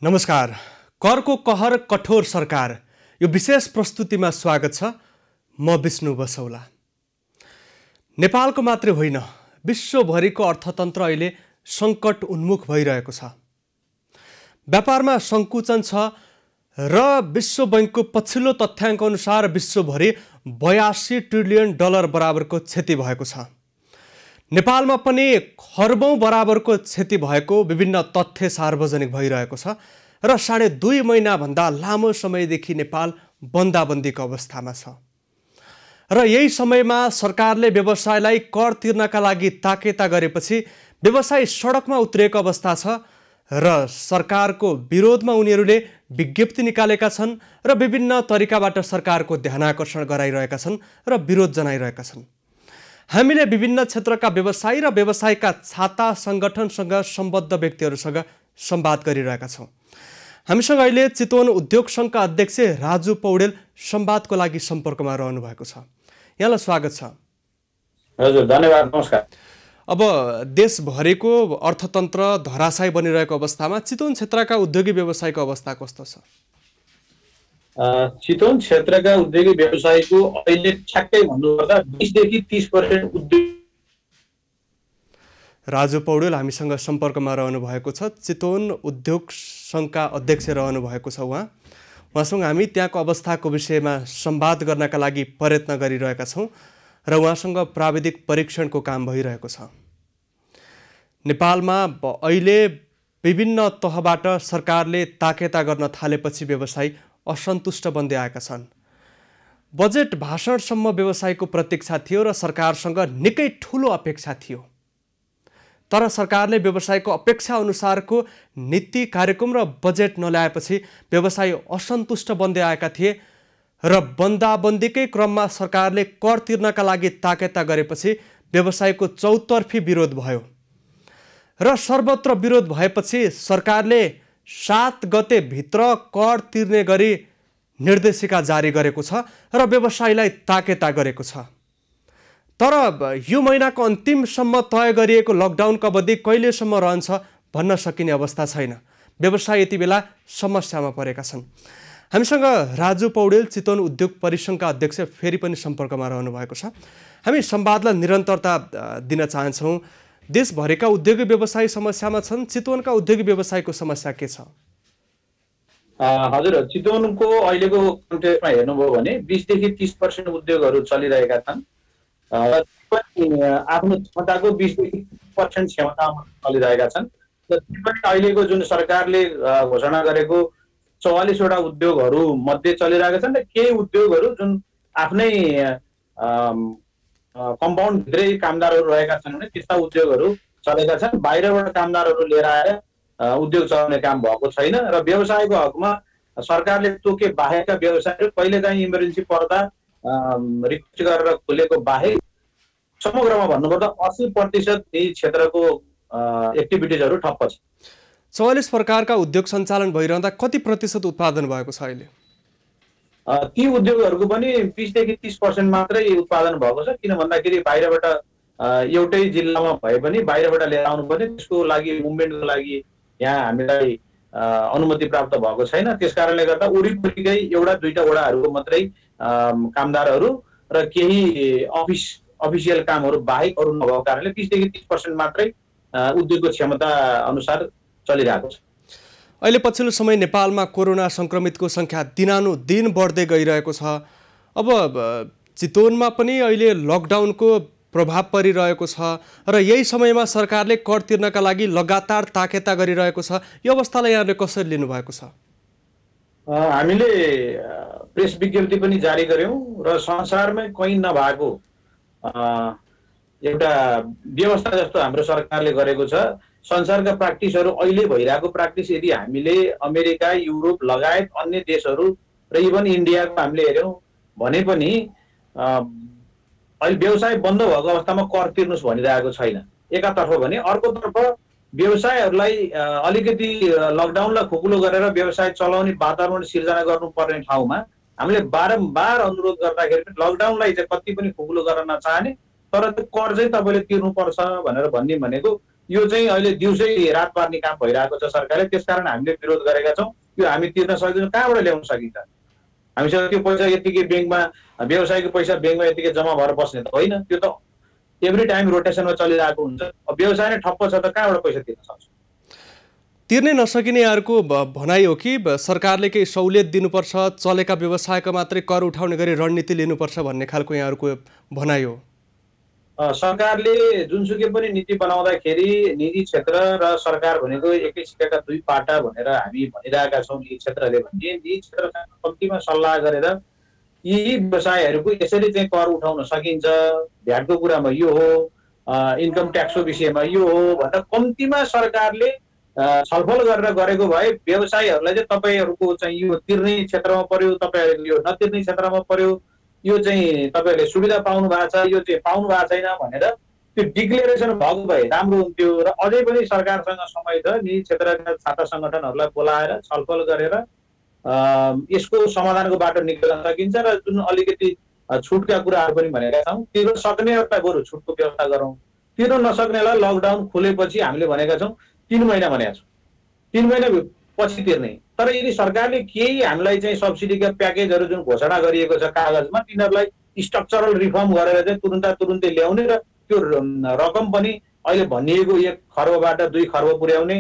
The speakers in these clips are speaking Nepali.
नमस्कार। करको कहर कठोर सरकार यो विशेष प्रस्तुतिमा स्वागत छ। म विष्णु बसौला। नेपालको मात्रै होइन, विश्वभरिको अर्थतन्त्र अहिले सङ्कट उन्मुख भइरहेको छ। व्यापारमा सङ्कुचन छ र विश्व बैंकको पछिल्लो तथ्याङ्क अनुसार विश्वभरि 82 ट्रिलियन डलर बराबरको क्षति भएको छ। नेपालमा पनि खर्बौं बराबरको क्षति भएको विभिन्न तथ्य सार्वजनिक भइरहेको छ र 2.5 महिनाभन्दा लामो समयदेखि नेपाल बन्दाबन्दीको अवस्थामा छ। र यही समयमा सरकारले व्यवसायलाई कर तिर्नका लागि ताकेता गरेपछि व्यवसाय सडकमा उत्रिएको अवस्था छ र सरकारको विरोधमा उनीहरूले विज्ञप्ति निकालेका छन् र विभिन्न तरिकाबाट सरकारको ध्यानाकर्षण गराइरहेका छन् र विरोध जनाइरहेका छन्। हामीले विभिन्न क्षेत्रका व्यवसायी र व्यवसायका छाता सङ्गठनसँग सम्बद्ध व्यक्तिहरूसँग संवाद गरिरहेका छौँ। हामीसँग अहिले चितवन उद्योग सङ्घका अध्यक्ष राजु पौडेल संवादको लागि सम्पर्कमा रहनु भएको छ। यहाँलाई स्वागत छ। हजुर, धन्यवाद, नमस्कार। अब देशभरिको अर्थतन्त्र धराशायी बनिरहेको अवस्थामा चितवन क्षेत्रका उद्योगी व्यवसायको अवस्था कस्तो छ? चितवन क्षेत्रका उद्योगी व्यवसायको अहिले ठ्याक्कै भन्नुपर्दा 20 देखि 30% उद्योग। राजु पौडेल हामीसँग सम्पर्कमा रहनु भएको छ। चितवन उद्योग सङ्घका अध्यक्ष रहनु भएको छ उहाँसँग हामी त्यहाँको अवस्थाको विषयमा संवाद गर्नका लागि प्रयत्न गरिरहेका छौँ र उहाँसँग प्राविधिक परीक्षणको काम भइरहेको छ। नेपालमा अहिले विभिन्न तहबाट सरकारले ताकेता गर्न थालेपछि व्यवसायी असन्तुष्ट बन्दै आएका छन्। बजेट भाषणसम्म व्यवसायको प्रतीक्षा थियो र सरकारसँग निकै ठुलो अपेक्षा थियो, तर सरकारले व्यवसायको अपेक्षा अनुसारको नीति कार्यक्रम र बजेट नल्याएपछि व्यवसायी असन्तुष्ट बन्दै आएका थिए र बन्दाबन्दीकै क्रममा सरकारले कर तिर्नका लागि ताकेता गरेपछि व्यवसायको चौतर्फी विरोध भयो र सर्वत्र विरोध भएपछि सरकारले 7 गते भित्र कर तिर्ने गरी निर्देशिका जारी गरेको छ र व्यवसायीलाई ताकेता गरेको छ। तर यो महिनाको अन्तिमसम्म तय गरिएको लकडाउनको अवधि कहिलेसम्म रहन्छ भन्न सकिने अवस्था छैन। व्यवसाय यति बेला समस्यामा परेका छन्। हामीसँग राजु पौडेल चितवन उद्योग परिसङ्घका अध्यक्ष फेरि पनि सम्पर्कमा रहनु भएको छ। हामी संवादलाई निरन्तरता दिन चाहन्छौँ। देशभरिका उद्योगी व्यवसायी समस्यामा छन्, चितवनका उद्योगी व्यवसायको समस्या के छ? हजुर, चितवनको अहिलेको कन्टेक्स्टमा हेर्नुभयो भने 20 देखि 30% उद्योगहरू चलिरहेका छन्। आफ्नो क्षमताको 20 देखि 30% क्षमतामा चलिरहेका छन्। र अहिलेको जुन सरकारले घोषणा गरेको 44 वटा उद्योगहरू मध्ये चलिरहेका छन् र केही उद्योगहरू जुन आफ्नै कम्पाउन्डभित्रै कामदारहरू रहेका छन् भने त्यस्ता उद्योगहरू चलेका छन्। बाहिरबाट कामदारहरू लिएर आएर उद्योग चलाउने काम भएको छैन र व्यवसायको हकमा सरकारले तोके बाहेकका व्यवसायहरू कहिलेकाहीँ इमर्जेन्सी पर्दा रिक्वेस्ट गरेर खोलेको बाहेक समग्रमा भन्नुपर्दा 80% यी क्षेत्रको एक्टिभिटिजहरू ठप्प छ। 44 प्रकारका उद्योग सञ्चालन भइरहँदा कति प्रतिशत उत्पादन भएको छ अहिले? ती उद्योगहरूको पनि 20 देखि 30% मात्रै उत्पादन भएको छ। किन भन्दाखेरि बाहिरबाट एउटै जिल्लामा भए पनि बाहिरबाट लिएर आउनुपर्ने, त्यसको लागि मुभमेन्टको लागि यहाँ हामीलाई अनुमति प्राप्त भएको छैन। त्यसकारणले गर्दा वरिपरिकै एउटा दुईटा वडाहरूको मात्रै कामदारहरू र केही अफिसियल कामहरू बाहेक अरू नभएको कारणले 20 देखि 30% मात्रै उद्योगको क्षमता अनुसार चलिरहेको छ। अहिले पछिल्लो समय नेपालमा कोरोना सङ्क्रमितको सङ्ख्या दिनानुदिन बढ्दै गइरहेको छ। अब चितवनमा पनि अहिले लकडाउनको प्रभाव परिरहेको छ र यही समयमा सरकारले कर तिर्नका लागि लगातार ताकेता गरिरहेको छ। यो अवस्थालाई यहाँले कसरी लिनुभएको छ? हामीले प्रेस विज्ञप्ति पनि जारी गर्यौँ र संसारमै कहीँ नभएको एउटा व्यवस्था जस्तो हाम्रो सरकारले गरेको छ। संसारका प्र्याक्टिसहरू अहिले भइरहेको प्र्याक्टिस यदि हामीले अमेरिका, युरोप लगायत अन्य देशहरू र इभन इन्डियाको हामीले हेऱ्यौँ भने पनि अहिले व्यवसाय बन्द भएको अवस्थामा कर तिर्नुहोस् भनिरहेको छैन एकातर्फ भने, अर्कोतर्फ व्यवसायहरूलाई अलिकति लकडाउनलाई खुकुलो गरेर व्यवसाय चलाउने वातावरण सिर्जना गर्नुपर्ने ठाउँमा हामीले बारम्बार अनुरोध गर्दाखेरि पनि लकडाउनलाई चाहिँ कति पनि खुकुलो गर्न नचाहने, तर त्यो कर चाहिँ तपाईँले तिर्नुपर्छ भनेर भन्ने भनेको यो चाहिँ अहिले दिउँसै रात पार्ने काम भइरहेको छ सरकारले। त्यसकारण हामीले विरोध गरेका छौँ। यो हामी तिर्न सक्दैनौँ, कहाँबाट ल्याउन सकिन्छ? हामीसँग त्यो पैसा यतिकै ब्याङ्कमा, व्यवसायको पैसा ब्याङ्कमा यतिकै जम्मा भएर बस्ने त होइन। त्यो त एभ्री टाइम रोटेसनमा चलिरहेको हुन्छ। व्यवसाय नै ठप्प छ त कहाँबाट पैसा तिर्न सक्छ? तिर्नै नसकिने यहाँहरूको भनाइ हो कि सरकारले केही सहुलियत दिनुपर्छ, चलेका व्यवसायको मात्रै कर उठाउने गरी रणनीति लिनुपर्छ भन्ने खालको यहाँहरूको भनाइ हो? सरकारले जुनसुकै पनि नीति बनाउँदाखेरि निजी क्षेत्र र सरकार भनेको एकै सिक्काका दुई पाटा भनेर हामी भनिरहेका छौँ। निजी क्षेत्रले भने निजी क्षेत्रसँग कम्तीमा सल्लाह गरेर यी व्यवसायहरूको यसरी चाहिँ कर उठाउन सकिन्छ, भ्याटको कुरामा यो हो, इन्कम ट्याक्सको विषयमा यो हो भनेर कम्तीमा सरकारले छलफल गरेर गरेको भए व्यवसायीहरूलाई चाहिँ तपाईँहरूको चाहिँ यो तिर्ने क्षेत्रमा पर्यो, तपाईँहरूको यो नतिर्ने क्षेत्रमा पर्यो, यो चाहिँ तपाईँहरूले सुविधा पाउनु भएको छ, यो चाहिँ पाउनु भएको छैन भनेर त्यो डिक्लेरेसन भएको भए राम्रो हुन्थ्यो। र अझै पनि सरकारसँग समय छ, निजी क्षेत्रका छात्र सङ्गठनहरूलाई बोलाएर छलफल गरेर यसको समाधानको बाटो निकाल्न सकिन्छ। र जुन अलिकति छुटका कुराहरू पनि भनेका छौँ, तिर्न सक्नेहरूलाई बरु छुटको व्यवस्था गरौँ, तिर्न नसक्नेलाई लकडाउन खुलेपछि हामीले भनेका छौँ 3 महिना भनेका छौँ, 3 महिना पछि तिर्ने। तर यदि सरकारले केही हामीलाई चाहिँ सब्सिडीका प्याकेजहरू जुन घोषणा गरिएको छ कागजमा, तिनीहरूलाई स्ट्रक्चरल रिफर्म गरेर चाहिँ तुरुन्तै ल्याउने र त्यो रकम पनि अहिले भनिएको 1 खर्बबाट 2 खर्ब पुर्याउने,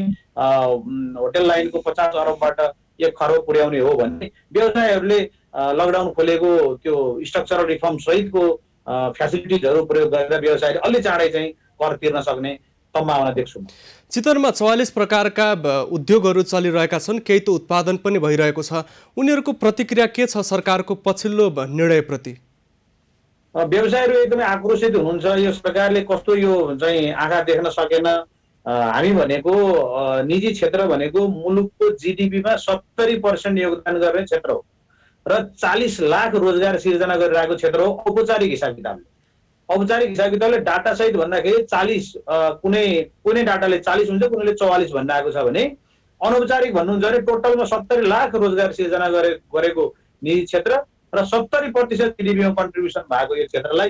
होटल लाइनको 50 अरबबाट 1 खर्ब पुर्याउने हो भने व्यवसायहरूले लकडाउन खोलेको त्यो स्ट्रक्चरल रिफर्म सहितको फ्यासिलिटिजहरू प्रयोग गरेर व्यवसायले अलि चाँडै चाहिँ कर तिर्न सक्ने सम्भावना देख्छु। चितवनमा 44 प्रकारका उद्योगहरू चलिरहेका छन्, केही त उत्पादन पनि भइरहेको छ। उनीहरूको प्रतिक्रिया के छ सरकारको पछिल्लो निर्णयप्रति? व्यवसायीहरू एकदमै आक्रोशित हुनुहुन्छ। यो सरकारले कस्तो यो चाहिँ आँखा देख्न सकेन। हामी भनेको निजी क्षेत्र भनेको मुलुकको जिडिपीमा 70% योगदान गर्ने क्षेत्र हो र 40 लाख रोजगार सिर्जना गरिरहेको क्षेत्र हो औपचारिक हिसाब किताबले। औपचारिक हिसाब किताबले डाटा सहित भन्दाखेरि 40, कुनै डाटाले 40 हुन्छ, कुनैले 44 भनिरहेको छ भने अनौपचारिक भन्नुहुन्छ भने टोटलमा 70 लाख रोजगार सिर्जना गरेको निजी क्षेत्र र 70% जिडिपीमा कन्ट्रिब्युसन भएको यो क्षेत्रलाई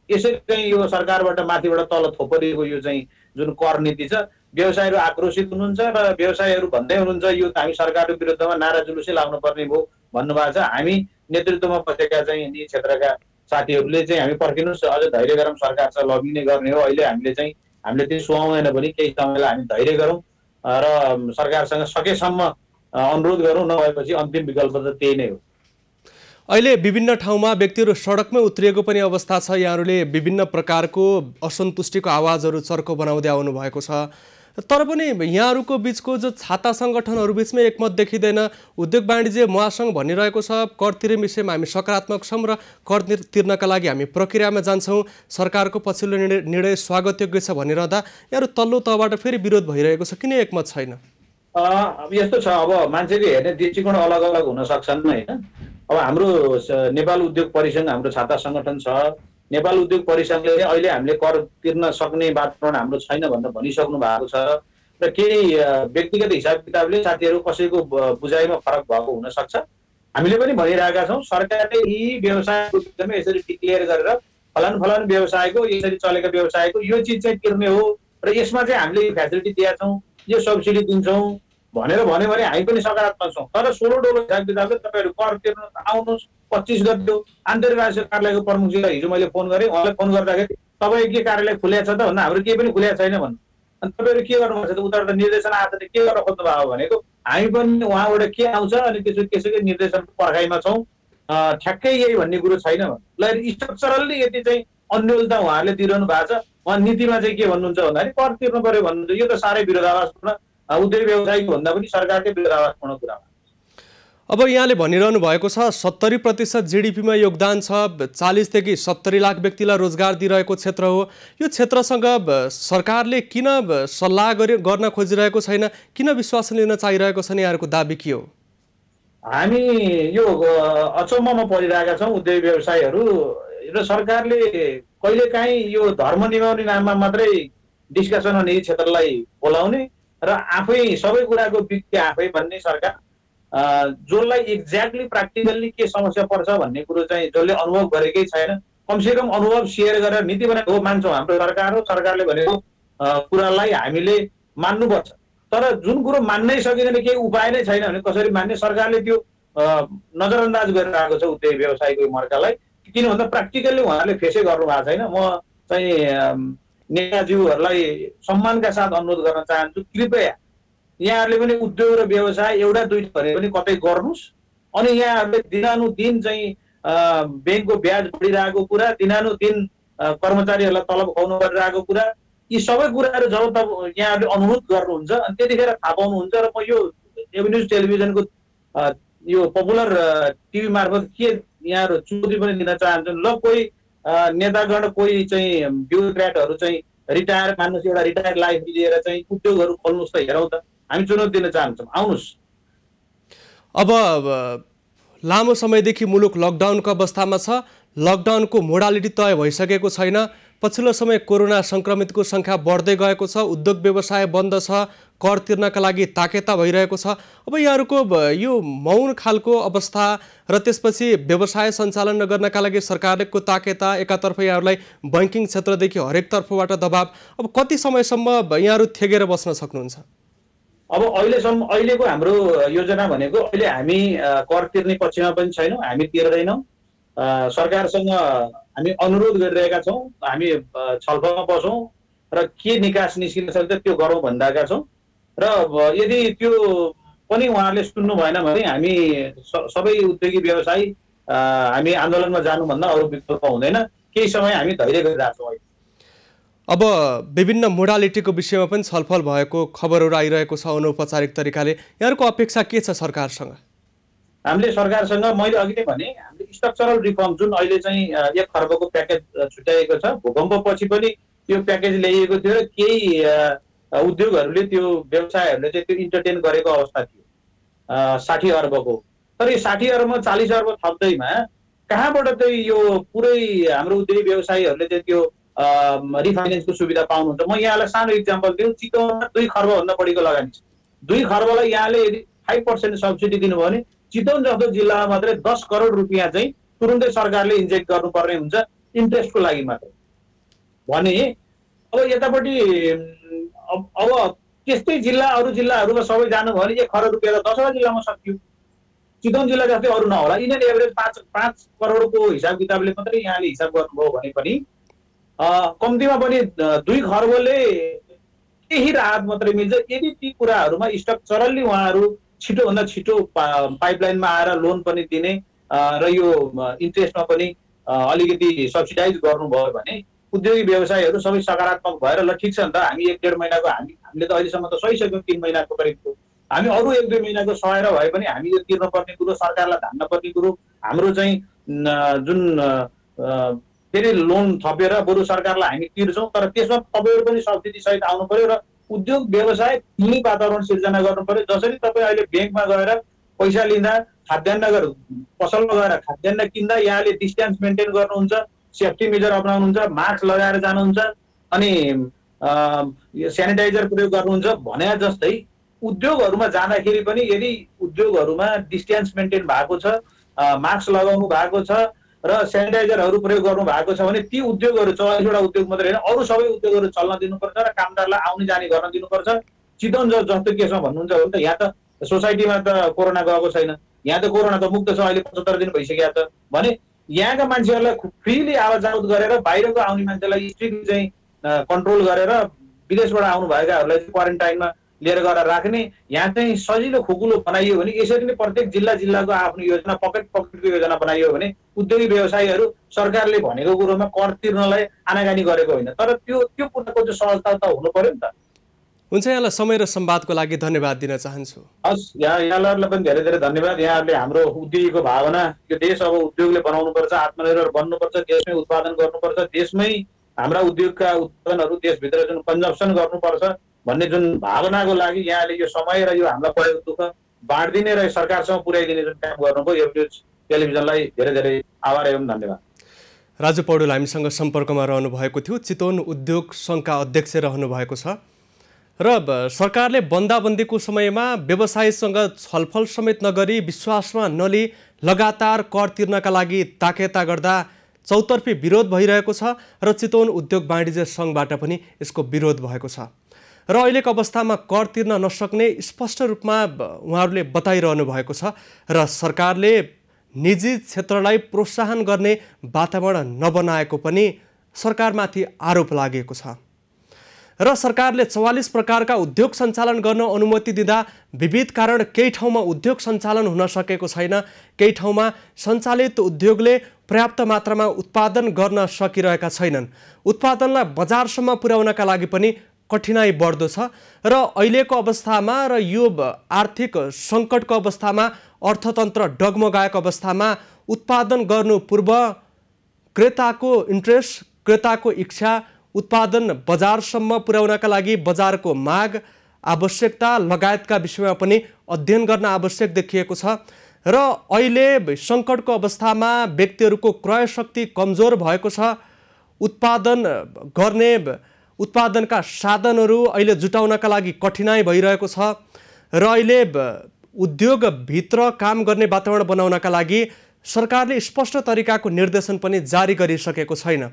यसरी चाहिँ यो सरकारबाट माथिबाट तल थोपरिएको यो चाहिँ जुन कर नीति छ, व्यवसायीहरू आक्रोशित हुनुहुन्छ र व्यवसायीहरू भन्दै हुनुहुन्छ यो हामी सरकारको विरुद्धमा नारा जुलुसै लाउनु पर्ने भयो भन्नुभएको छ। हामी नेतृत्वमा बसेका चाहिँ निजी क्षेत्रका साथीहरूले चाहिँ हामी पर्खिनुहोस्, अझ धैर्य गरौँ, सरकार चाहिँ लबी नै गर्ने हो। अहिले हामीले त्यो सुहाउँदैन पनि, केही समयलाई हामी धैर्य गरौँ र सरकारसँग सकेसम्म अनुरोध गरौँ, नभएपछि अन्तिम विकल्प त त्यही नै हो। अहिले विभिन्न ठाउँमा व्यक्तिहरू सडकमै उत्रिएको पनि अवस्था छ। यहाँहरूले विभिन्न प्रकारको असन्तुष्टिको आवाजहरू चर्को बनाउँदै आउनु भएको छ। तर पनि यहाँहरूको बिचको जो छाता सङ्गठनहरू बिचमै एकमत देखिँदैन। उद्योग वाणिज्य महासङ्घ भनिरहेको छ कर तिर्ने विषयमा हामी सकारात्मक छौँ र कर तिर्नका लागि हामी प्रक्रियामा जान्छौँ, सरकारको पछिल्लो निर्णय स्वागतयोग्य छ भनिरहँदा यहाँहरू तल्लो तहबाट फेरि विरोध भइरहेको छ। किन एकमत छैन? यस्तो छ, अब मान्छेको हेर्ने दृष्टिकोण अलग अलग हुन सक्छन् होइन। अब हाम्रो नेपाल उद्योग परिसङ्घ हाम्रो छाता सङ्गठन छ। नेपाल उद्योग परिसङ्घले अहिले हामीले कर तिर्न सक्ने वातावरण हाम्रो छैन भनेर भनिसक्नु भएको छ र केही व्यक्तिगत हिसाब किताबले साथीहरू कसैको बुझाइमा फरक भएको हुन सक्छ। हामीले पनि भनिरहेका छौँ सरकारले यी व्यवसायको विषयमा यसरी डिक्लेयर गरेर फलान व्यवसायको, यसरी चलेका व्यवसायको यो चिज चाहिँ तिर्ने हो र यसमा चाहिँ हामीले यो फेसिलिटी दिएका छौँ, यो सब्सिडी दिन्छौँ भनेर भन्यो भने हामी पनि सकारात्मक छौँ। तर 16 डोलो हिसाब किताबले तपाईँहरू कर तिर्न आउनुहोस्, 25 गते आन्तरिक राष्ट्रिय कार्यालयको प्रमुखजीलाई हिजो मैले फोन गरेँ। उहाँलाई फोन गर्दाखेरि तपाईँ के कार्यालय खुलेको छ त भन्दा हाम्रो केही पनि खुलेको छैन भन्नु। अनि तपाईँहरू के गर्नुभएको छ त, उता त निर्देशन आएको छ, के गर्न खोज्नु भएको भनेको हामी पनि उहाँबाट के आउँछ अनि त्यसकै निर्देशनको पर्खाइमा छौँ, ठ्याक्कै यही भन्ने कुरो छैन भन्नु। ल स्ट्रक्चरल्ली यति चाहिँ अन्यलता उहाँहरूले तिर्नु भएको छ। उहाँ नीतिमा चाहिँ के भन्नुहुन्छ भन्दाखेरि कर तिर्नु पर्यो भन्नुहुन्छ। यो त साह्रै विरोधाभासपूर्ण, उद्योग व्यवसायको भन्दा पनि सरकारकै विरोधाभासपूर्ण कुरा हो। अब यहाँले भनिरहनु भएको छ 70% जिडिपीमा योगदान छ, 40 देखि 70 लाख व्यक्तिलाई रोजगार दिइरहेको क्षेत्र हो। यो क्षेत्रसँग सरकारले किन सल्लाह गर्न खोजिरहेको छैन, किन विश्वास लिन चाहिरहेको छैन, यहाँहरूको दाबी के हो? हामी यो अचम्ममा परिरहेका छौँ उद्योग व्यवसायीहरू र सरकारले कहिलेकाहीँ यो धर्म निभाउने नाममा मात्रै डिस्कसनमा निजी क्षेत्रलाई बोलाउने र आफै सबै कुराको विज्ञ आफै भन्ने सरकार, जसलाई एक्ज्याक्टली प्र्याक्टिकल्ली के समस्या पर्छ भन्ने कुरो चाहिँ जसले अनुभव गरेकै छैन। कमसेकम अनुभव सेयर गरेर नीति बनाएको हो मान्छौँ, हाम्रो सरकार हो, सरकारले भनेको कुरालाई हामीले मान्नुपर्छ। तर जुन कुरो मान्नै सकिँदैन, केही उपाय नै छैन भने कसरी मान्ने? सरकारले त्यो नजरअन्दाज गरेर आएको छ उद्योग व्यवसायको मर्कालाई। किन भन्दा प्र्याक्टिकल्ली उहाँहरूले फेसै गर्नु भएको छैन। म चाहिँ नेताज्यूहरूलाई सम्मानका साथ अनुरोध गर्न चाहन्छु, कृपया यहाँहरूले पनि उद्योग र व्यवसाय एउटा दुईटा भने पनि कतै गर्नुहोस्। अनि यहाँहरूले दिनानुदिन चाहिँ ब्याङ्कको ब्याज बढिरहेको कुरा, दिनानुदिन कर्मचारीहरूलाई तलब खुवाउनु परिरहेको कुरा, यी सबै कुराहरू जब यहाँहरूले अनुरोध गर्नुहुन्छ अनि त्यतिखेर थाहा पाउनुहुन्छ। र म यो एभेन्यूज टेलिभिजनको यो पपुलर टिभी मार्फत के यहाँहरू चुनौती पनि दिन चाहन्छन्, ल कोही नेतागण, कोही चाहिँ ब्युरोक्रेटहरू चाहिँ रिटायर मान्नुहोस्, एउटा रिटायर लाइफ लिएर चाहिँ उद्योगहरू खोल्नुहोस् त, हेरौँ त। हामी चुनौती दिन चाहन्छौँ, आउनुहोस्। अब लामो समयदेखि मुलुक लकडाउनको अवस्थामा छ। लकडाउनको मोडालिटी तय भइसकेको छैन। पछिल्लो समय कोरोना सङ्क्रमितको सङ्ख्या बढ्दै गएको छ। उद्योग व्यवसाय बन्द छ। कर तिर्नका लागि ताकेता भइरहेको छ। अब यहाँहरूको यो मौन खालको अवस्था र त्यसपछि व्यवसाय सञ्चालन गर्नका लागि सरकारको ताकेता, एकातर्फ यहाँहरूलाई बैङ्किङ क्षेत्रदेखि हरेक तर्फबाट दबाब, अब कति समयसम्म यहाँहरू थेगेर बस्न सक्नुहुन्छ? अब अहिलेको हाम्रो योजना भनेको, अहिले हामी कर तिर्ने पक्षमा पनि छैनौँ, हामी तिर्दैनौँ। सरकारसँग हामी अनुरोध गरिरहेका छौँ, हामी छलफलमा बसौँ र के निकास निस्किन सक्छ त्यो गरौँ भन्दाका छौँ। र यदि त्यो पनि उहाँहरूले सुन्नु भएन भने हामी सबै उद्योगी व्यवसायी हामी आन्दोलनमा जानुभन्दा अरू विकल्प हुँदैन। केही समय हामी धैर्य गरिरहेको छौँ। अब विभिन्न मोडालिटीको विषयमा पनि छलफल भएको खबरहरू आइरहेको छ अनौपचारिक तरिकाले। यहाँहरूको अपेक्षा के छ सरकारसँग? हामीले सरकारसँग, मैले अघि नै भने, हामीले स्ट्रक्चरल रिफर्म जुन अहिले चाहिँ 1 खर्बको प्याकेज छुट्याएको छ, भूकम्पपछि पनि त्यो प्याकेज ल्याइएको थियो र केही उद्योगहरूले, त्यो व्यवसायहरूले चाहिँ त्यो इन्टरटेन गरेको अवस्था थियो 60 अर्बको। तर यो 60 अर्बमा 40 अर्ब थप्दैमा कहाँबाट चाहिँ यो पुरै हाम्रो उद्योगी व्यवसायीहरूले चाहिँ त्यो रिफाइनेन्सको सुविधा पाउनुहुन्छ? म यहाँलाई सानो इक्जाम्पल दिउँ। चितवनमा 2 खर्बभन्दा बढीको लगानी छ। 2 खर्बलाई यहाँले यदि 5% सब्सिडी दिनुभयो भने चितवन जस्तो जिल्लामा मात्रै 10 करोड रुपियाँ चाहिँ तुरुन्तै सरकारले इन्जेक्ट गर्नुपर्ने हुन्छ इन्ट्रेस्टको लागि मात्रै। भने अब यतापट्टि अब त्यस्तै जिल्ला, अरू जिल्लाहरूमा सबै जानुभयो भने 1 खरोड रुपियाँ त 10वटा जिल्लामा सकियो। चितवन जिल्ला जस्तै अरू नहोला। यिनीहरू एभरेज 5 करोडको हिसाब किताबले मात्रै यहाँले हिसाब गर्नुभयो भने पनि कम्तीमा पनि 2 खर्बले केही राहत मात्रै मिल्छ यदि ती कुराहरूमा स्ट्रक्चरल्ली उहाँहरू छिटोभन्दा छिटो पाइपलाइनमा आएर लोन पनि दिने र यो इन्ट्रेस्टमा पनि अलिकति सब्सिडाइज गर्नुभयो भने उद्योगी व्यवसायीहरू सबै सकारात्मक भएर ल ठिक छ नि त, हामी 1-1.5 महिनाको हामीले त अहिलेसम्म त सहिसक्यौँ 3 महिनाको करिबको, हामी अरू 1-2 महिनाको सहेर भए पनि हामी यो तिर्नुपर्ने कुरो, सरकारलाई धान्न पर्ने कुरो, हाम्रो चाहिँ जुन फेरि लोन थपेर बरु सरकारलाई हामी तिर्छौँ, तर त्यसमा तपाईँहरू पनि सब्सिडी सहित आउनु पर्यो र उद्योग व्यवसाय खुल्ने वातावरण सिर्जना गर्नु पर्यो। जसरी तपाईँ अहिले ब्याङ्कमा गएर पैसा लिँदा, खाद्यान्न पसलमा गएर खाद्यान्न किन्दा यहाँले डिस्टेन्स मेन्टेन गर्नुहुन्छ, सेफ्टी मेजर अपनाउनुहुन्छ, मास्क लगाएर जानुहुन्छ अनि सेनिटाइजर प्रयोग गर्नुहुन्छ भने जस्तै उद्योगहरूमा जाँदाखेरि पनि यदि उद्योगहरूमा डिस्टेन्स मेन्टेन भएको छ, मास्क लगाउनु भएको छ र सेनिटाइजरहरू प्रयोग गर्नु भएको छ भने ती उद्योगहरू 44वटा उद्योग मात्रै होइन अरू सबै उद्योगहरू चल्न दिनुपर्छ र कामदारलाई आउने जाने गर्न दिनुपर्छ। चितवन जस्तो केसमा भन्नुहुन्छ भने त यहाँ त सोसाइटीमा त कोरोना गएको छैन, यहाँ त कोरोना त मुक्त छ, अहिले 75 दिन भइसकेको छ भने यहाँका मान्छेहरूलाई फ्रीली आवाज जावत गरेर बाहिरको आउने मान्छेलाई स्ट्रिक्टली चाहिँ कन्ट्रोल गरेर विदेशबाट आउनु भएकाहरूलाई क्वारेन्टाइनमा लिएर गएर राख्ने, यहाँ चाहिँ सजिलो खुकुलो बनाइयो भने, यसरी नै प्रत्येक जिल्लाको आफ्नो योजना, पकेटको योजना बनाइयो भने उद्योगी व्यवसायीहरू सरकारले भनेको कुरोमा कर तिर्नलाई आनाकानी गरेको होइन। तर त्यो कुराको चाहिँ सहजता त हुनु पर्यो नि त। हुन्छ, यहाँलाई समय र संवादको लागि धन्यवाद दिन चाहन्छु। हस्, यहाँहरूलाई पनि धेरै धेरै धन्यवाद। यहाँहरूले हाम्रो उद्योगीको भावना, यो देश अब उद्योगले बनाउनुपर्छ, आत्मनिर्भर बन्नुपर्छ, देशमै उत्पादन गर्नुपर्छ, देशमै हाम्रा उद्योगका उत्पादनहरू देशभित्र जुन कन्जम्सन गर्नुपर्छ भन्ने जुन भावनाको लागि यहाँले यो समय र यो हामीलाई परेको दुःख बाँडिदिने र सरकारसँग पुर्याइदिने जुन काम गर्नुभयो, एभरेज टेलिभिजनलाई धेरै धेरै आभार एवं धन्यवाद। राजु पौडेल हामीसँग सम्पर्कमा रहनु भएको थियो। चितवन उद्योग सङ्घका अध्यक्ष रहनु भएको छ र सरकारले बन्दाबन्दीको समयमा व्यवसायीसँग छलफल समेत नगरी, विश्वासमा नलिई लगातार कर तिर्नका लागि ताकेता गर्दा चौतर्फी विरोध भइरहेको छ र चितवन उद्योग वाणिज्य सङ्घबाट पनि यसको विरोध भएको छ र अहिलेको अवस्थामा कर तिर्न नसक्ने स्पष्ट रूपमा उहाँहरूले बताइरहनु भएको छ र सरकारले निजी क्षेत्रलाई प्रोत्साहन गर्ने वातावरण नबनाएको पनि सरकारमाथि आरोप लागेको छ र सरकारले 44 प्रकारका उद्योग सञ्चालन गर्न अनुमति दिँदा विविध कारण केही ठाउँमा उद्योग सञ्चालन हुन सकेको छैन, केही ठाउँमा सञ्चालित उद्योगले पर्याप्त मात्रामा उत्पादन गर्न सकिरहेका छैनन्। उत्पादनलाई बजारसम्म पुर्याउनका लागि पनि कठिनाई बढ्दो छ र अहिलेको अवस्थामा र यो आर्थिक सङ्कटको अवस्थामा, अर्थतन्त्र डगमगाएको अवस्थामा उत्पादन गर्नु पूर्व क्रेताको इन्ट्रेस्ट, क्रेताको इच्छा, उत्पादन बजारसम्म पुर्याउनका लागि बजारको माग, आवश्यकता लगायतका विषयमा पनि अध्ययन गर्न आवश्यक देखिएको छ र अहिले सङ्कटको अवस्थामा व्यक्तिहरूको क्रय शक्ति कमजोर भएको छ। उत्पादनका साधनहरू अहिले जुटाउनका लागि कठिनाई भइरहेको छ र अहिले उद्योगभित्र काम गर्ने वातावरण बनाउनका लागि सरकारले स्पष्ट तरिकाको निर्देशन पनि जारी गरिसकेको छैन।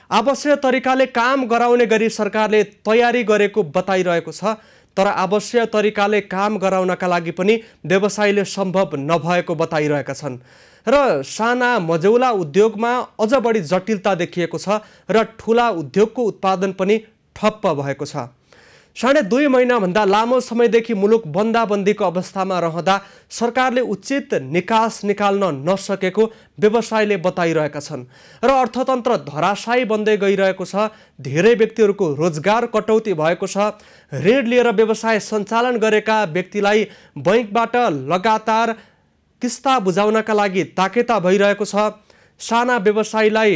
आवश्यक तरिकाले काम गराउने गरी सरकारले तयारी गरेको बताइरहेको छ, तर आवश्यक तरिकाले काम गराउनका लागि पनि व्यवसायले सम्भव नभएको बताइरहेका छन् र साना मझौला उद्योगमा अझ बढी जटिलता देखिएको छ र ठुला उद्योगको उत्पादन पनि ठप्प भएको छ। 2.5 महिनाभन्दा लामो समयदेखि मुलुक बन्दाबन्दीको अवस्थामा रहँदा सरकारले उचित निकास निकाल्न नसकेको व्यवसायले बताइरहेका छन् र अर्थतन्त्र धराशायी बन्दै गइरहेको छ। धेरै व्यक्तिहरूको रोजगार कटौती भएको छ। ऋण लिएर व्यवसाय सञ्चालन गरेका व्यक्तिलाई बैंकबाट लगातार किस्ता बुझाउनका लागि ताकेता भइरहेको छ। साना व्यवसायीलाई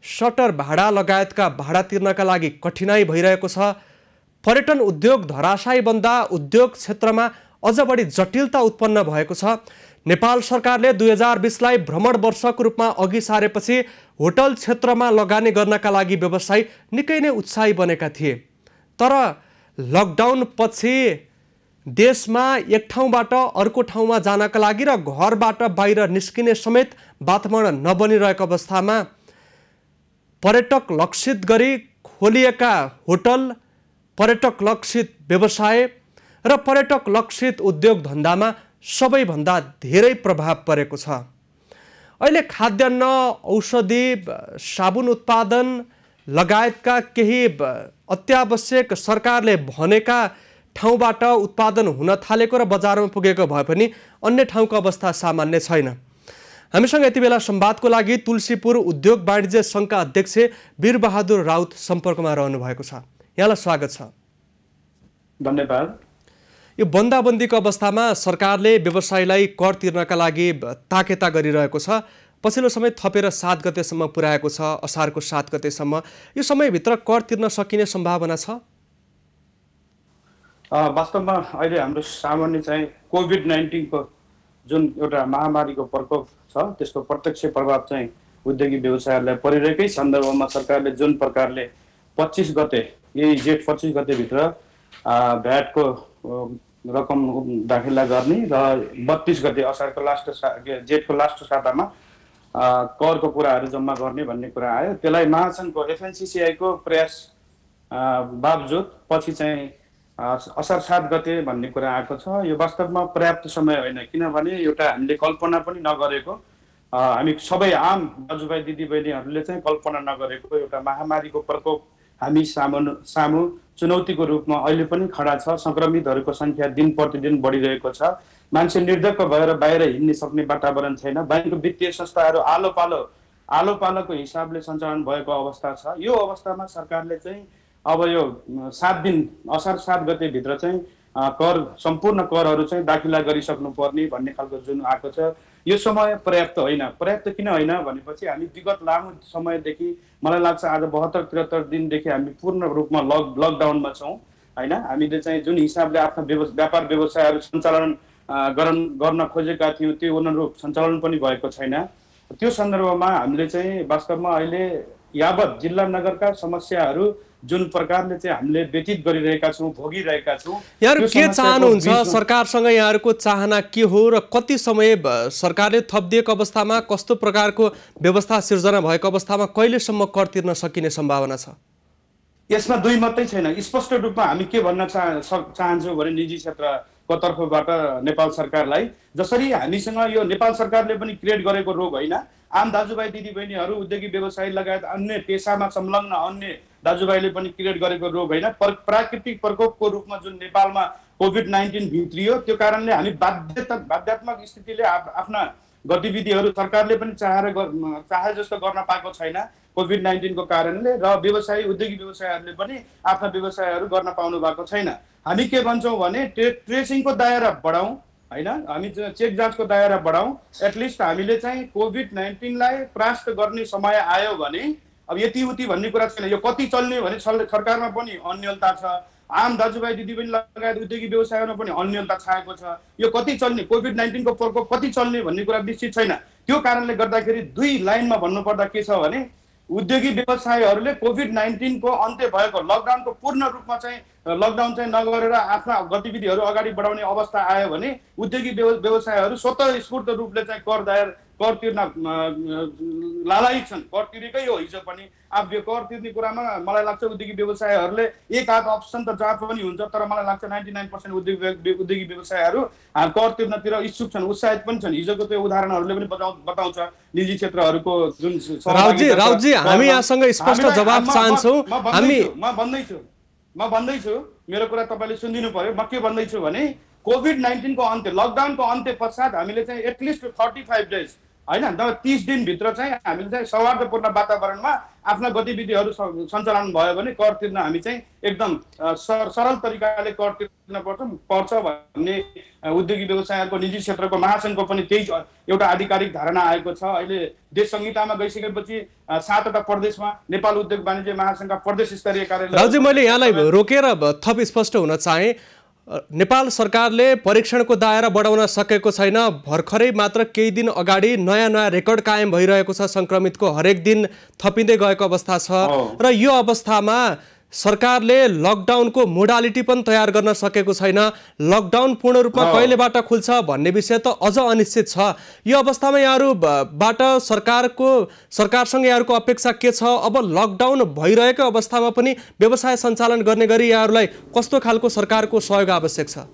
सटर भाडा लगायतका भाडा तिर्नका लागि कठिनाई भइरहेको छ। पर्यटन उद्योग धराशायी बन्दा उद्योग क्षेत्रमा अझ बढी जटिलता उत्पन्न भएको छ। नेपाल सरकारले 2020लाई भ्रमण वर्षको रूपमा अघि सारेपछि होटल क्षेत्रमा लगानी गर्नका लागि व्यवसायी निकै नै उत्साही बनेका थिए, तर लकडाउन पछि देशमा एक ठाउँबाट अर्को ठाउँमा जानका लागि र घरबाट बाहिर निस्किने समेत वातावरण नबनिरहेको अवस्थामा पर्यटक लक्षित गरी खोलिएका होटल, पर्यटक लक्षित व्यवसाय र पर्यटक लक्षित उद्योग धन्दामा सबैभन्दा धेरै प्रभाव परेको छ। अहिले खाद्यान्न, औषधि, साबुन उत्पादन लगायतका केही अत्यावश्यक सरकारले भनेका ठाउँबाट उत्पादन हुन थालेको र बजारमा पुगेको भए पनि अन्य ठाउँको अवस्था सामान्य छैन। हामीसँग यति बेला संवादको लागि तुलसीपुर उद्योग वाणिज्य सङ्घका अध्यक्ष वीरबहादुर राउत सम्पर्कमा रहनु भएको छ। यहाँलाई स्वागत छ। धन्यवाद। यो बन्दाबन्दीको अवस्थामा सरकारले व्यवसायलाई कर तिर्नका लागि ताकेता गरिरहेको छ। पछिल्लो समय थपेर 7 गतेसम्म पुर्याएको छ, असारको 7 गतेसम्म। यो समयभित्र कर तिर्न सकिने सम्भावना छ? वास्तवमा अहिले हाम्रो सामान्य चाहिँ कोभिड-19 को जुन एउटा महामारीको प्रकोप छ त्यसको प्रत्यक्ष प्रभाव चाहिँ उद्योगी व्यवसायहरूलाई परिरहेकै सन्दर्भमा सरकारले जुन प्रकारले 25 गते यही जेठ 25 गतेभित्र भ्याटको रकम दाखिला गर्ने र 32 गते असारको जेठको लास्ट सातामा करको कुराहरू जम्मा गर्ने भन्ने कुरा आयो। त्यसलाई महासङ्घको FNCCI को प्रयास बावजुद पछि चाहिँ असार 7 गते भन्ने कुरा आएको छ। यो वास्तवमा पर्याप्त समय होइन, किनभने एउटा हामीले कल्पना पनि नगरेको, हामी सबै आम दाजुभाइ दिदीबहिनीहरूले चाहिँ कल्पना नगरेको एउटा महामारीको प्रकोप हामी सामु चुनौतीको रूपमा अहिले पनि खडा छ। सङ्क्रमितहरूको सङ्ख्या दिन प्रतिदिन बढिरहेको छ। मान्छे निर्धक्क भएर बाहिर हिँड्न सक्ने वातावरण छैन। बैंकको वित्तीय संस्थाहरू आलो पालोको हिसाबले सञ्चालन भएको अवस्था छ। यो अवस्थामा सरकारले चाहिँ अब यो 7 दिन असार 7 गतेभित्र चाहिँ सम्पूर्ण करहरू चाहिँ दाखिला गरिसक्नु पर्ने भन्ने खालको जुन आएको छ, यो समय पर्याप्त होइन। पर्याप्त किन होइन भनेपछि हामी विगत लामो समयदेखि, मलाई लाग्छ आज 72-73 दिनदेखि हामी पूर्ण रूपमा लकडाउनमा छौँ होइन। हामीले चाहिँ जुन हिसाबले आफ्नो व्यापार व्यवसायहरू सञ्चालन गर्न खोजेका थियौँ त्यो अनुरूप सञ्चालन पनि भएको छैन। त्यो सन्दर्भमा हामीले चाहिँ वास्तवमा अहिले यावत जिल्ला नगरका समस्याहरू जुन प्रकारले चाहिँ हामीले व्यतीत गरिरहेका छौँ, भोगिरहेका छौँ। यहाँहरू के चाहनुहुन्छ? सरकारसँग यहाँहरूको चाहना के हो र कति समय सरकारले थप दिएको अवस्थामा, कस्तो प्रकारको व्यवस्था सिर्जना भएको अवस्थामा कहिलेसम्म कर तिर्न सकिने सम्भावना छ? यसमा दुई मात्रै छैन। स्पष्ट रूपमा हामी के भन्न चाहन्छौँ भने निजी क्षेत्रको तर्फबाट नेपाल सरकारलाई, जसरी हामीसँग यो नेपाल सरकारले पनि क्रिएट गरेको रोग होइन, आम दाजुभाइ दिदीबहिनीहरू, उद्योगी व्यवसायी लगायत अन्य पेसामा संलग्न अन्य दाजुभाइले पनि क्रिएट गरेको रोग होइन, प्राकृतिक प्रकोपको रूपमा जुन नेपालमा कोभिड-19 भित्रियो, त्यो कारणले हामी बाध्यात्मक स्थितिले आफ्ना गतिविधिहरू सरकारले पनि चाहे जस्तो गर्न पाएको छैन कोभिड-19 को कारणले, र व्यवसायी उद्योगी व्यवसायहरूले पनि आफ्ना व्यवसायहरू गर्न पाउनु भएको छैन। हामी के भन्छौँ भने ट्रेसिङको दायरा बढाउँ हैन, हामी चेक जाँचको दायरा बढाउँ। एटलिस्ट हामीले चाहिँ कोभिड-19 लाई परास्त गर्ने समय आयो भने, अब यति उति भन्ने कुरा छैन, यो कति चल्ने भने सरकारमा पनि अन्यलता छ, आम दाजुभाइ दिदीबहिनी लगायत उद्योगी व्यवसायमा पनि अन्यलता छाएको छ। यो कति चल्ने, कोभिड-19 को प्रकोप कति चल्ने भन्ने कुरा निश्चित छैन। त्यो कारणले गर्दाखेरि दुई लाइनमा भन्नुपर्दा के छ भने उद्योगी व्यवसायहरूले कोभिड-19 को अन्त्य भएको लकडाउनको पूर्ण रूपमा चाहिँ लकडाउन चाहिँ नगरेर आफ्ना गतिविधिहरू अगाडि बढाउने अवस्था आयो भने उद्योगी व्यवसायहरू स्वतः स्फूर्त रूपले चाहिँ कर तिर्न लालायित छन्। कर तिरेकै हो हिजो पनि। अब यो कर तिर्ने कुरामा मलाई लाग्छ उद्योगी व्यवसायहरूले एक आध अप्सन त जहाँ पनि हुन्छ, तर मलाई लाग्छ 99% उद्योगी व्यवसायहरू कर तिर्नतिर इच्छुक छन्, उत्साहित पनि छन्। हिजोको त्यो उदाहरणहरूले पनि बताउँछ निजी क्षेत्रहरूको जुन। राउजी, हामी यहाँसँग स्पष्ट जवाब चाहन्छौँ। म भन्दैछु मेरो कुरा तपाईँले सुनिदिनु पर्यो। म के भन्दैछु भने कोभिड-19 को अन्त्य, लकडाउनको अन्त्य पश्चात हामीले चाहिँ एटलिस्ट 45 डेज हैन, 30 दिनभित्र चाहिँ हामीले चाहिँ सौहार्दपूर्ण वातावरणमा आफ्ना गतिविधिहरू सञ्चालन भयो भने कर तिर्न हामी चाहिँ एकदम सरल तरिकाले कर तिर्न पर्छ भन्ने उद्योगी व्यवसायको निजी क्षेत्रको महासङ्घको पनि त्यही एउटा आधिकारिक धारणा आएको छ। अहिले देश संहितामा गइसकेपछि 7वटा प्रदेशमा नेपाल उद्योग वाणिज्य महासङ्घका प्रदेश स्तरीय कार्यालय। राउजी, मैले यहाँलाई रोकेर थप स्पष्ट हुन चाहे। नेपाल सरकारले परीक्षणको दायरा बढाउन सकेको छैन। भर्खरै मात्र केही दिन अगाडि नयाँ रेकर्ड कायम भइरहेको छ, सङ्क्रमितको हरेक दिन थपिँदै गएको अवस्था छ। र यो अवस्थामा सरकारले लकडाउनको मोडालिटी पनि तयार गर्न सकेको छैन। लकडाउन पूर्ण रूपमा कहिलेबाट खुल्छ भन्ने विषय त अझ अनिश्चित छ। यो अवस्थामा यहाँहरूबाट सरकारसँग यहाँहरूको अपेक्षा के छ? अब लकडाउन भइरहेको अवस्थामा पनि व्यवसाय सञ्चालन गर्ने गरी यहाँहरूलाई कस्तो खालको सरकारको सहयोग आवश्यक छ?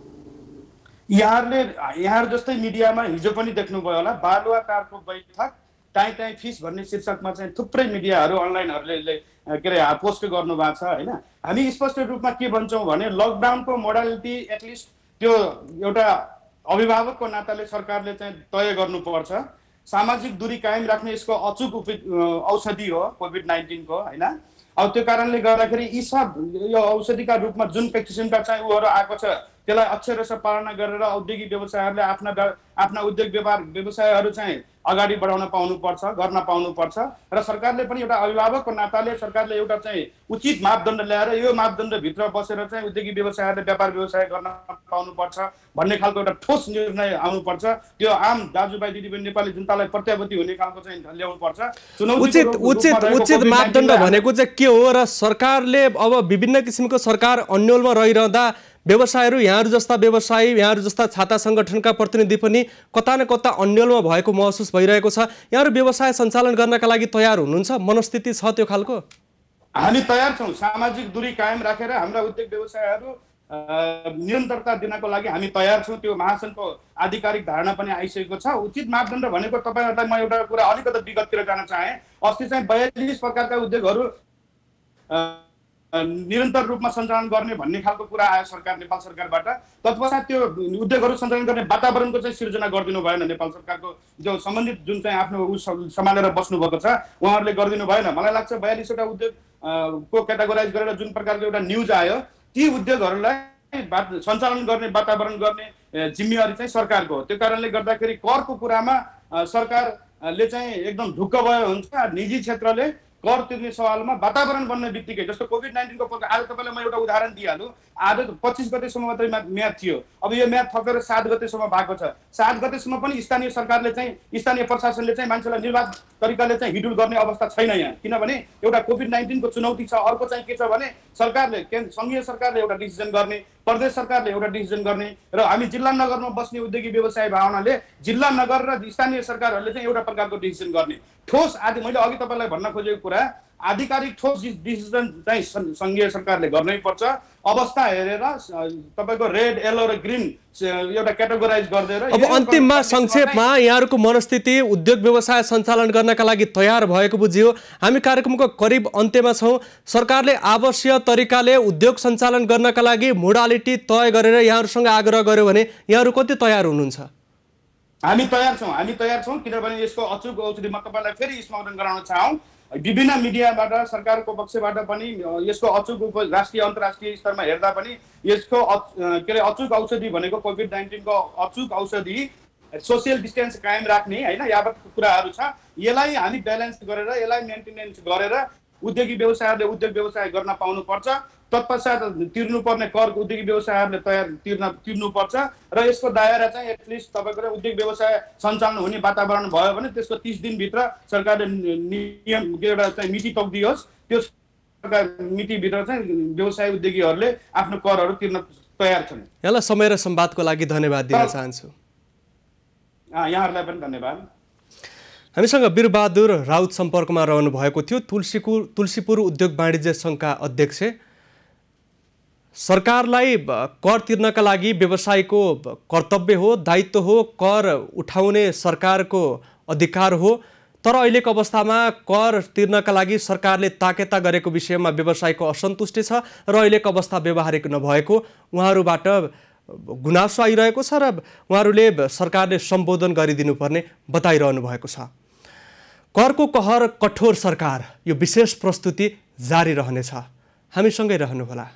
यहाँहरू जस्तै मिडियामा हिजो पनि देख्नुभयो होला, बालुवा कारको बैठक टाइम फिस भन्ने शीर्षकमा चाहिँ थुप्रै मिडियाहरू अनलाइनहरूले के अरे पोस्ट गर्नु भएको छ हैन। हामी स्पष्ट रूपमा के भन्छौँ भने लकडाउनको मोडालिटी एटलिस्ट त्यो एउटा अभिभावकको नाताले सरकारले चाहिँ तय गर्नुपर्छ। सामाजिक दूरी कायम राख्ने यसको अचूक औषधि हो कोभिड-19 को हैन। अब त्यो कारणले गर्दाखेरि यी सब यो औषधिका रूपमा जुन किसिमका चाहिँ उहरू आएको छ त्यसलाई अक्षरशः पालना गरेर औद्योगिक व्यवसायहरूले आफ्ना उद्योग व्यवसायहरू चाहिँ अगाडि बढाउन पाउनुपर्छ, गर्न पाउनुपर्छ। र सरकारले पनि एउटा अभिभावकको नाताले सरकारले एउटा चाहिँ उचित मापदण्ड ल्याएर यो मापदण्डभित्र बसेर चाहिँ उद्योगी व्यवसायहरूले व्यापार व्यवसाय गर्न पाउनुपर्छ भन्ने खालको एउटा ठोस निर्णय आउनुपर्छ। त्यो आम दाजुभाइ दिदीबहिनी नेपाली जनतालाई प्रत्याभूति हुने खालको चाहिँ ल्याउनुपर्छ। उचित मापदण्ड भनेको चाहिँ के हो? र सरकारले अब विभिन्न किसिमको सरकार अन्यलमा रहिरहँदा व्यवसायहरू, यहाँहरू जस्ता व्यवसायी, यहाँहरू जस्ता छाता सङ्गठनका प्रतिनिधि पनि कता न कता अन्यलमा भएको महसुस भइरहेको छ। यहाँहरू व्यवसाय सञ्चालन गर्नका लागि तयार हुनुहुन्छ? मनस्थिति छ त्यो खालको? हामी तयार छौँ। सामाजिक दूरी कायम राखेर हाम्रा उद्योग व्यवसायहरू निरन्तरता दिनको लागि हामी तयार छौँ। त्यो महासङ्घको आधिकारिक धारणा पनि आइसकेको छ। उचित मापदण्ड भनेको तपाईँहरूलाई म एउटा कुरा अलिकति विगततिर जान चाहेँ। अस्ति चाहिँ 42 प्रकारका उद्योगहरू निरन्तर रूपमा सञ्चालन गर्ने भन्ने खालको कुरा आयो नेपाल सरकारबाट। तत्पश्चात त्यो उद्योगहरू सञ्चालन गर्ने वातावरणको चाहिँ सिर्जना गरिदिनु भएन। नेपाल सरकारको जो सम्बन्धित जुन चाहिँ आफ्नो सम्हालेर बस्नुभएको छ उहाँहरूले गरिदिनु भएन। मलाई लाग्छ 42वटा उद्योग को क्याटेगोराइज गरेर जुन प्रकारको एउटा न्युज आयो, ती उद्योगहरूलाई सञ्चालन गर्ने वातावरण गर्ने जिम्मेवारी चाहिँ सरकारको हो। त्यो कारणले गर्दाखेरि करको कुरामा सरकारले चाहिँ एकदम ढुक्क भयो हुन्छ। निजी क्षेत्रले कर तिर्ने सवालमा वातावरण बन्ने बित्तिकै जस्तो कोभिड-19 को आज तपाईलाई म एउटा उदाहरण दिइहालु। आज 25 गतेसम्म मात्रै म्याद थियो, अब यो म्याद थपेर 7 गतेसम्म भएको छ। 7 गतेसम्म पनि स्थानीय सरकारले चाहिँ स्थानीय प्रशासनले चाहिँ मान्छेलाई निर्वाध तरिकाले चाहिँ हिडुल गर्ने अवस्था छैन यहाँ, किनभने एउटा कोभिड-19 को चुनौती छ। अर्को चाहिँ के छ भने सरकारले संघीय सरकारले एउटा डिसिजन गर्ने, प्रदेश सरकारले एउटा डिसिजन गर्ने र हामी जिल्ला नगरमा बस्ने उद्योगी व्यवसाय भावनाले जिल्ला नगर र स्थानीय सरकारहरूले चाहिँ एउटा प्रकारको डिसिजन गर्ने। ठोस आदि मैले अघि तपाईलाई भन्न खोजेको कुरा आधिकारिक ठोस डिसिजन चाहिँ संघीय सरकारले गर्नै पर्छ। अवस्था हेरेर तपाईको रेड, येलो र ग्रीन एउटा क्याटेगोराइज गर्दै र अब अन्तिममा संक्षेपमा यहाँहरुको मनस्थिति उद्योग व्यवसाय सञ्चालन गर्नका लागि तयार भएको बुझियो। हामी कार्यक्रमको करिब अन्त्यमा छौं। सरकारले आवश्यक तरिकाले उद्योग सञ्चालन गर्नका लागि मोडालिटी तय गरेर यहाँहरुसँग आग्रह गर्यो भने यहाँहरु कति तयार हुनुहुन्छ? हामी तयार छौं किनभने यसको अचूक औषधि म तपाईलाई फेरि स्मरण गराउन चाहौं। विभिन्न मिडियाबाट सरकारको पक्षबाट पनि यसको अचूक राष्ट्रिय अन्तर्राष्ट्रिय स्तरमा हेर्दा पनि यसको अचूक औषधि भनेको कोभिड-19 को अचूक औषधि सोशल डिस्टेन्स कायम राख्ने हैन यावत कुराहरु छ। यसलाई हामी ब्यालेन्स गरेर यसलाई मेन्टेनेन्स गरेर उद्योगी व्यवसायहरूले उद्योग व्यवसाय गर्न पाउनु पर्छ। तत्पश्चात तिर्नुपर्ने कर उद्योगी व्यवसायहरूले तिर्नुपर्छ र यसको दायरा चाहिँ एटलिस्ट तपाईको उद्योग व्यवसाय सञ्चालन हुने वातावरण भयो भने त्यसको 30 दिन भित्र सरकारले नियम एउटा चाहिँ मिति तोकिदियोस्। त्यो मिति भित्र चाहिँ व्यवसाय उद्योगीहरूले आफ्नो करहरू तिर्न तयार छन्। यहाँलाई समय र संवादको लागि धन्यवाद दिन चाहन्छु। यहाँहरूलाई पनि धन्यवाद। हामीसँग वीरबहादुर राउत सम्पर्कमा रहनु भएको थियो, तुलसीपुर उद्योग वाणिज्य संघका अध्यक्ष। सरकारलाई कर तिर्नका लागि व्यवसायको कर्तव्य हो, दायित्व हो, कर उठाउने सरकारको अधिकार हो। तर अहिलेको अवस्थामा कर तिर्नका लागि सरकारले ताकेता गरेको विषयमा व्यवसायको असन्तुष्टि छ र अहिलेको अवस्था व्यवहारिक नभएको उहाँहरूबाट गुनासो आइरहेको छ र उहाँहरूले सरकारले सम्बोधन गरिदिनुपर्ने बताइरहनु भएको छ। करको कहर कठोर सरकार यो विशेष प्रस्तुति जारी रहनेछ। हामीसँगै रहनुहोला।